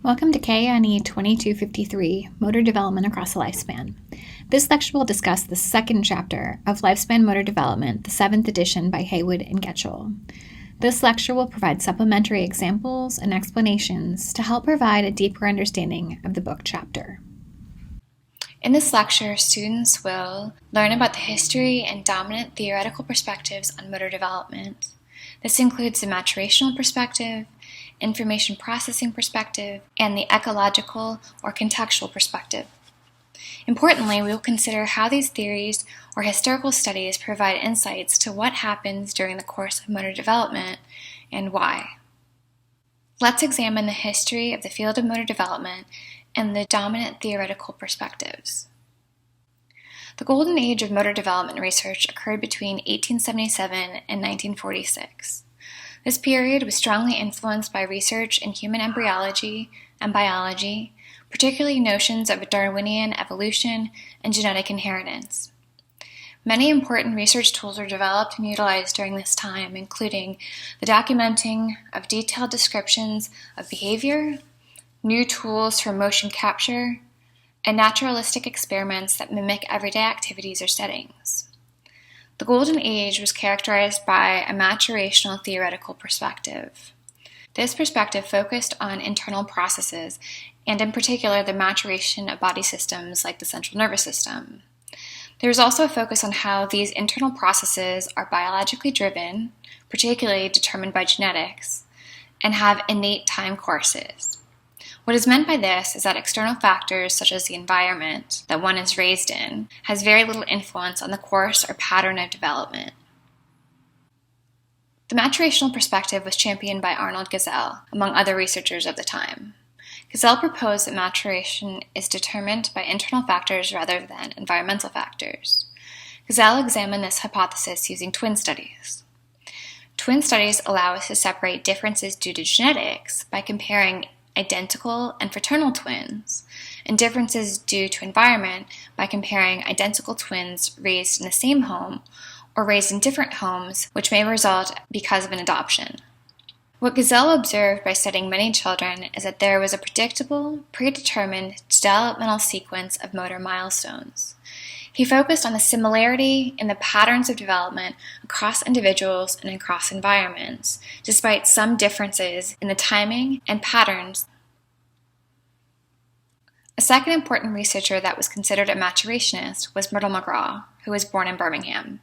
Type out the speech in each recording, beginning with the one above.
Welcome to KINE2253, Motor Development Across the Lifespan. This lecture will discuss the second chapter of Lifespan Motor Development, the 7th edition by Haywood and Getchell. This lecture will provide supplementary examples and explanations to help provide a deeper understanding of the book chapter. In this lecture, students will learn about the history and dominant theoretical perspectives on motor development. This includes the maturational perspective, information processing perspective, and the ecological or contextual perspective. Importantly, we will consider how these theories or historical studies provide insights to what happens during the course of motor development and why. Let's examine the history of the field of motor development and the dominant theoretical perspectives. The golden age of motor development research occurred between 1877 and 1946. This period was strongly influenced by research in human embryology and biology, particularly notions of Darwinian evolution and genetic inheritance. Many important research tools were developed and utilized during this time, including the documenting of detailed descriptions of behavior, new tools for motion capture, and naturalistic experiments that mimic everyday activities or settings. The Golden Age was characterized by a maturational theoretical perspective. This perspective focused on internal processes, and in particular the maturation of body systems like the central nervous system. There was also a focus on how these internal processes are biologically driven, particularly determined by genetics, and have innate time courses. What is meant by this is that external factors such as the environment that one is raised in has very little influence on the course or pattern of development. The maturational perspective was championed by Arnold Gesell, among other researchers of the time. Gesell proposed that maturation is determined by internal factors rather than environmental factors. Gesell examined this hypothesis using twin studies. Twin studies allow us to separate differences due to genetics by comparing identical and fraternal twins, and differences due to environment by comparing identical twins raised in the same home or raised in different homes, which may result because of an adoption. What Gesell observed by studying many children is that there was a predictable, predetermined developmental sequence of motor milestones. He focused on the similarity in the patterns of development across individuals and across environments, despite some differences in the timing and patterns. A second important researcher that was considered a maturationist was Myrtle McGraw, who was born in Birmingham.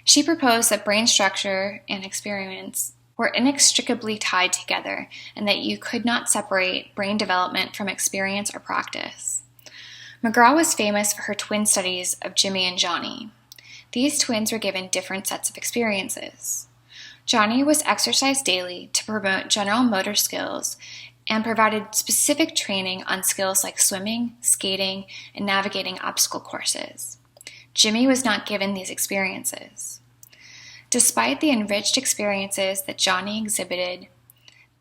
She proposed that brain structure and experience were inextricably tied together and that you could not separate brain development from experience or practice. McGraw was famous for her twin studies of Jimmy and Johnny. These twins were given different sets of experiences. Johnny was exercised daily to promote general motor skills and provided specific training on skills like swimming, skating, and navigating obstacle courses. Jimmy was not given these experiences. Despite the enriched experiences that Johnny exhibited,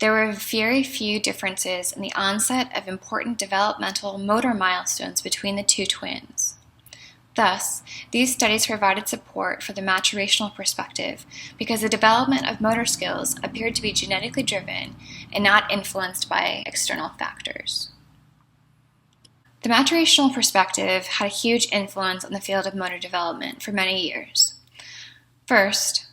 there were very few differences in the onset of important developmental motor milestones between the two twins. Thus, these studies provided support for the maturational perspective because the development of motor skills appeared to be genetically driven and not influenced by external factors. The maturational perspective had a huge influence on the field of motor development for many years. First,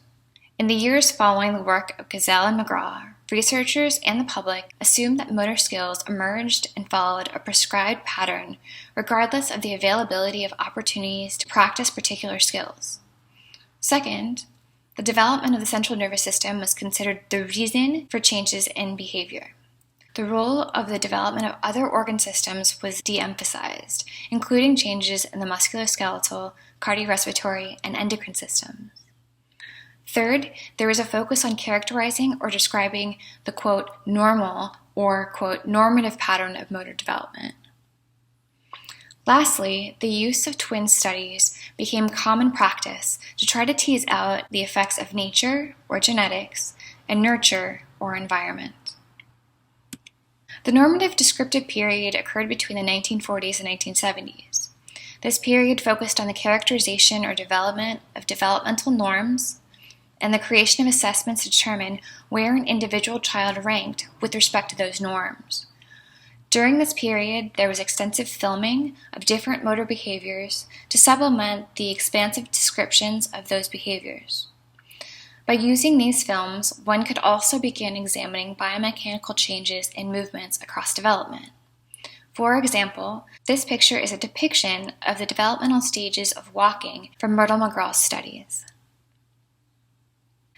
in the years following the work of Gesell and McGraw, researchers and the public assumed that motor skills emerged and followed a prescribed pattern regardless of the availability of opportunities to practice particular skills. Second, the development of the central nervous system was considered the reason for changes in behavior. The role of the development of other organ systems was de-emphasized, including changes in the musculoskeletal, cardiorespiratory, and endocrine systems. Third, there was a focus on characterizing or describing the, quote, normal or, quote, normative pattern of motor development. Lastly, the use of twin studies became common practice to try to tease out the effects of nature or genetics and nurture or environment. The normative descriptive period occurred between the 1940s and 1970s. This period focused on the characterization or development of developmental norms, and the creation of assessments to determine where an individual child ranked with respect to those norms. During this period, there was extensive filming of different motor behaviors to supplement the expansive descriptions of those behaviors. By using these films, one could also begin examining biomechanical changes in movements across development. For example, this picture is a depiction of the developmental stages of walking from Myrtle-McGraw's studies.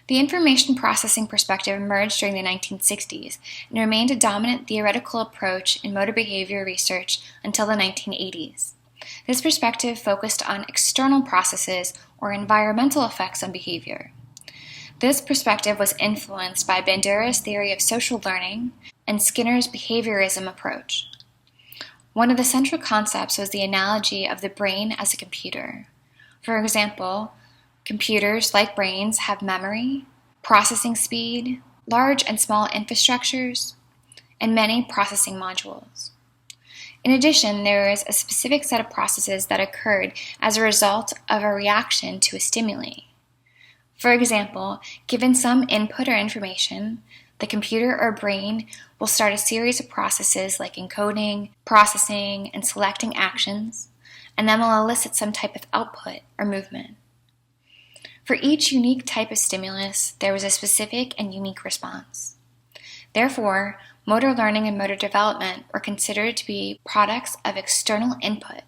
The information processing perspective emerged during the 1960s and remained a dominant theoretical approach in motor behavior research until the 1980s. This perspective focused on external processes or environmental effects on behavior. This perspective was influenced by Bandura's theory of social learning and Skinner's behaviorism approach. One of the central concepts was the analogy of the brain as a computer. For example, computers, like brains, have memory, processing speed, large and small infrastructures, and many processing modules. In addition, there is a specific set of processes that occurred as a result of a reaction to a stimuli. For example, given some input or information, the computer or brain will start a series of processes like encoding, processing, and selecting actions, and then will elicit some type of output or movement. For each unique type of stimulus, there was a specific and unique response. Therefore, motor learning and motor development were considered to be products of external input.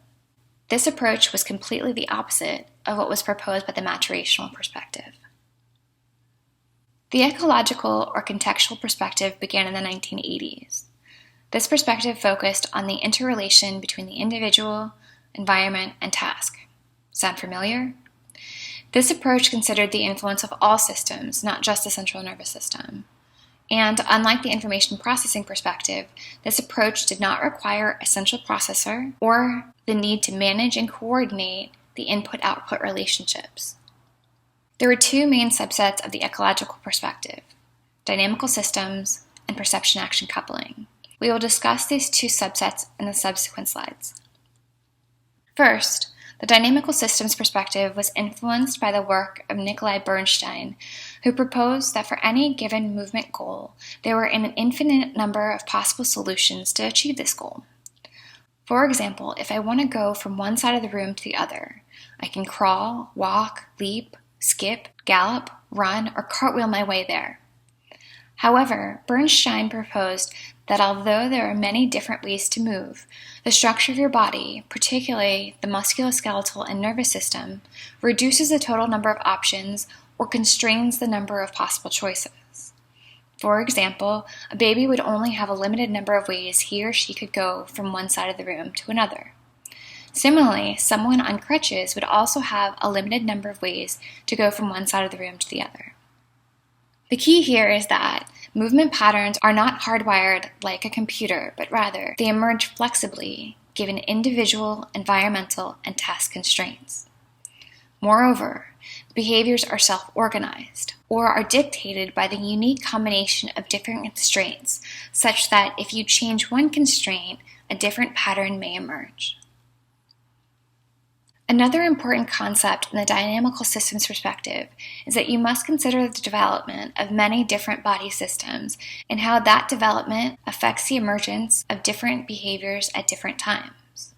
This approach was completely the opposite of what was proposed by the maturational perspective. The ecological or contextual perspective began in the 1980s. This perspective focused on the interrelation between the individual, environment, and task. Sound familiar? This approach considered the influence of all systems, not just the central nervous system. And unlike the information processing perspective, this approach did not require a central processor or the need to manage and coordinate the input-output relationships. There were two main subsets of the ecological perspective: dynamical systems and perception-action coupling. We will discuss these two subsets in the subsequent slides. First, the dynamical systems perspective was influenced by the work of Nikolai Bernstein, who proposed that for any given movement goal, there were an infinite number of possible solutions to achieve this goal. For example, if I want to go from one side of the room to the other, I can crawl, walk, leap, skip, gallop, run, or cartwheel my way there. However, Bernstein proposed that although there are many different ways to move, the structure of your body, particularly the musculoskeletal and nervous system, reduces the total number of options or constrains the number of possible choices. For example, a baby would only have a limited number of ways he or she could go from one side of the room to another. Similarly, someone on crutches would also have a limited number of ways to go from one side of the room to the other. The key here is that movement patterns are not hardwired like a computer, but rather they emerge flexibly given individual, environmental, and task constraints. Moreover, behaviors are self-organized or are dictated by the unique combination of different constraints, such that if you change one constraint, a different pattern may emerge. Another important concept in the dynamical systems perspective is that you must consider the development of many different body systems and how that development affects the emergence of different behaviors at different times.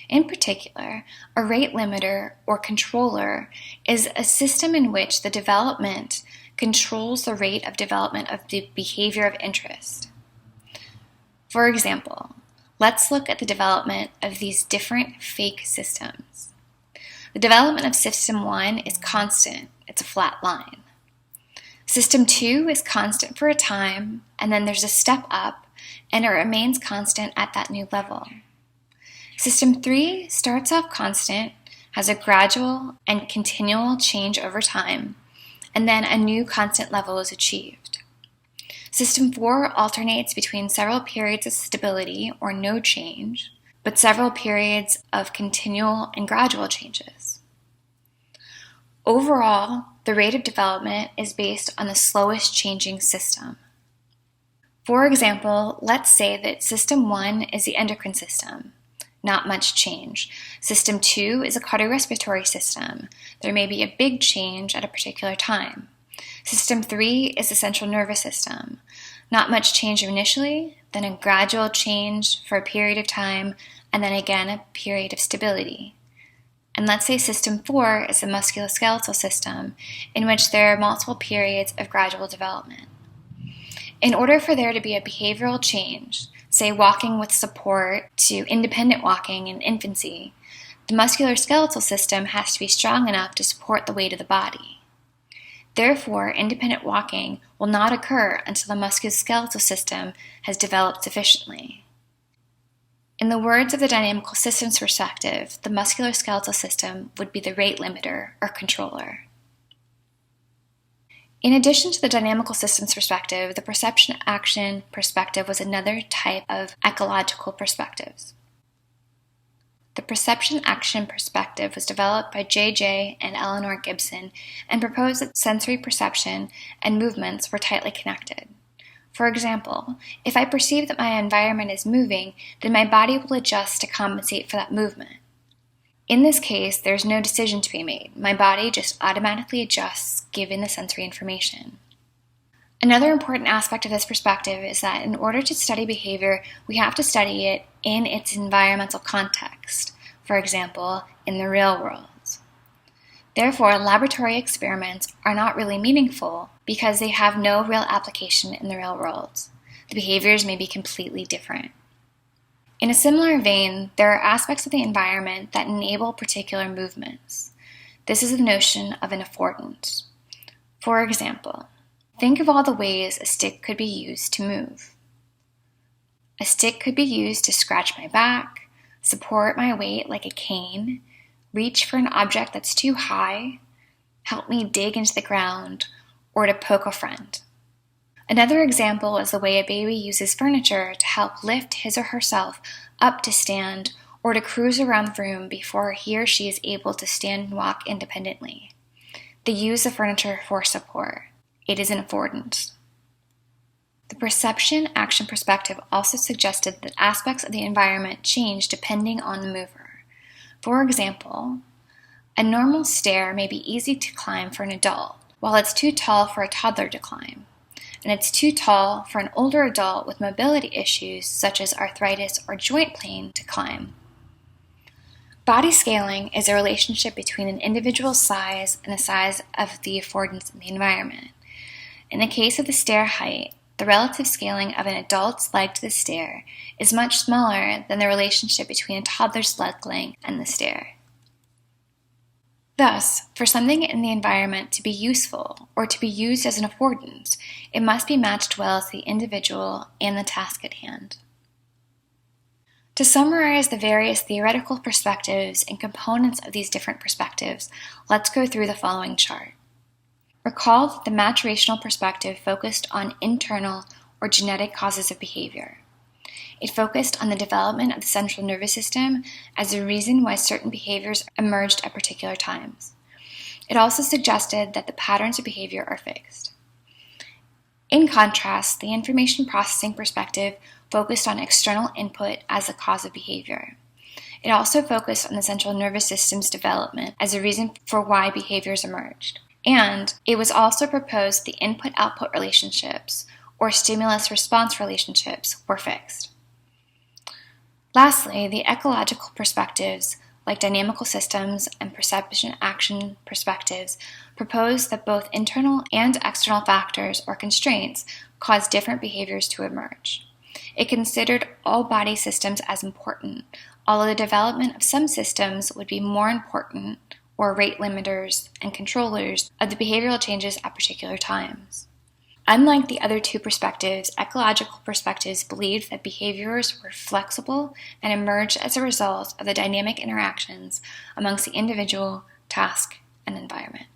In particular, a rate limiter or controller is a system in which the development controls the rate of development of the behavior of interest. For example, let's look at the development of these different fake systems. The development of System 1 is constant, it's a flat line. System 2 is constant for a time, and then there's a step up, and it remains constant at that new level. System 3 starts off constant, has a gradual and continual change over time, and then a new constant level is achieved. System 4 alternates between several periods of stability or no change, but several periods of continual and gradual changes. Overall, the rate of development is based on the slowest changing system. For example, let's say that System 1 is the endocrine system. Not much change. System 2 is a cardiorespiratory system. There may be a big change at a particular time. System 3 is the central nervous system. not much change initially, then a gradual change for a period of time, and then again a period of stability. And let's say system 4 is the musculoskeletal system, in which there are multiple periods of gradual development. In order for there to be a behavioral change, say walking with support to independent walking in infancy, the musculoskeletal system has to be strong enough to support the weight of the body. Therefore, independent walking will not occur until the musculoskeletal system has developed sufficiently. In the words of the dynamical systems perspective, the musculoskeletal system would be the rate limiter or controller. In addition to the dynamical systems perspective, the perception-action perspective was another type of ecological perspectives. The perception-action perspective was developed by J.J. and Eleanor Gibson and proposed that sensory perception and movements were tightly connected. For example, if I perceive that my environment is moving, then my body will adjust to compensate for that movement. In this case, there's no decision to be made. My body just automatically adjusts given the sensory information. Another important aspect of this perspective is that in order to study behavior, we have to study it in its environmental context, for example, in the real world. Therefore, laboratory experiments are not really meaningful because they have no real application in the real world. The behaviors may be completely different. In a similar vein, there are aspects of the environment that enable particular movements. This is the notion of an affordance. For example, think of all the ways a stick could be used to move. A stick could be used to scratch my back, support my weight like a cane, reach for an object that's too high, help me dig into the ground, or to poke a friend. Another example is the way a baby uses furniture to help lift his or herself up to stand or to cruise around the room before he or she is able to stand and walk independently. They use the furniture for support. It is an affordance. The perception-action perspective also suggested that aspects of the environment change depending on the mover. For example, a normal stair may be easy to climb for an adult, while it's too tall for a toddler to climb, and it's too tall for an older adult with mobility issues such as arthritis or joint pain to climb. Body scaling is a relationship between an individual's size and the size of the affordance in the environment. In the case of the stair height, the relative scaling of an adult's leg to the stair is much smaller than the relationship between a toddler's leg length and the stair. Thus, for something in the environment to be useful or to be used as an affordance, it must be matched well to the individual and the task at hand. To summarize the various theoretical perspectives and components of these different perspectives, let's go through the following chart. Recall that the maturational perspective focused on internal or genetic causes of behavior. It focused on the development of the central nervous system as a reason why certain behaviors emerged at particular times. It also suggested that the patterns of behavior are fixed. In contrast, the information processing perspective focused on external input as the cause of behavior. It also focused on the central nervous system's development as a reason for why behaviors emerged. And it was also proposed the input-output relationships, or stimulus-response relationships, were fixed. Lastly, the ecological perspectives, like dynamical systems and perception-action perspectives, proposed that both internal and external factors or constraints cause different behaviors to emerge. It considered all body systems as important, although the development of some systems would be more important, or rate limiters and controllers of the behavioral changes at particular times. Unlike the other two perspectives, ecological perspectives believed that behaviors were flexible and emerged as a result of the dynamic interactions amongst the individual, task, and environment.